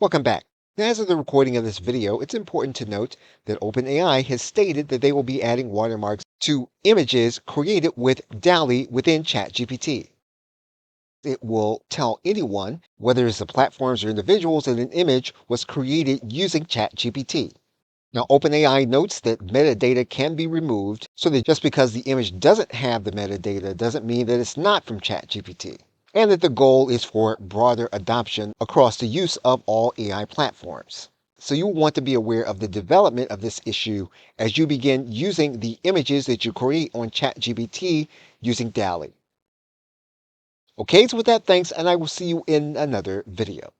Welcome back. Now, as of the recording of this video, it's important to note that OpenAI has stated that they will be adding watermarks to images created with DALL-E within ChatGPT. It will tell anyone, whether it's the platforms or individuals, that an image was created using ChatGPT. Now, OpenAI notes that metadata can be removed, so that just because the image doesn't have the metadata doesn't mean that it's not from ChatGPT, and that the goal is for broader adoption across the use of all AI platforms. So you want to be aware of the development of this issue as you begin using the images that you create on ChatGPT using DALL-E. Okay, so with that, thanks, and I will see you in another video.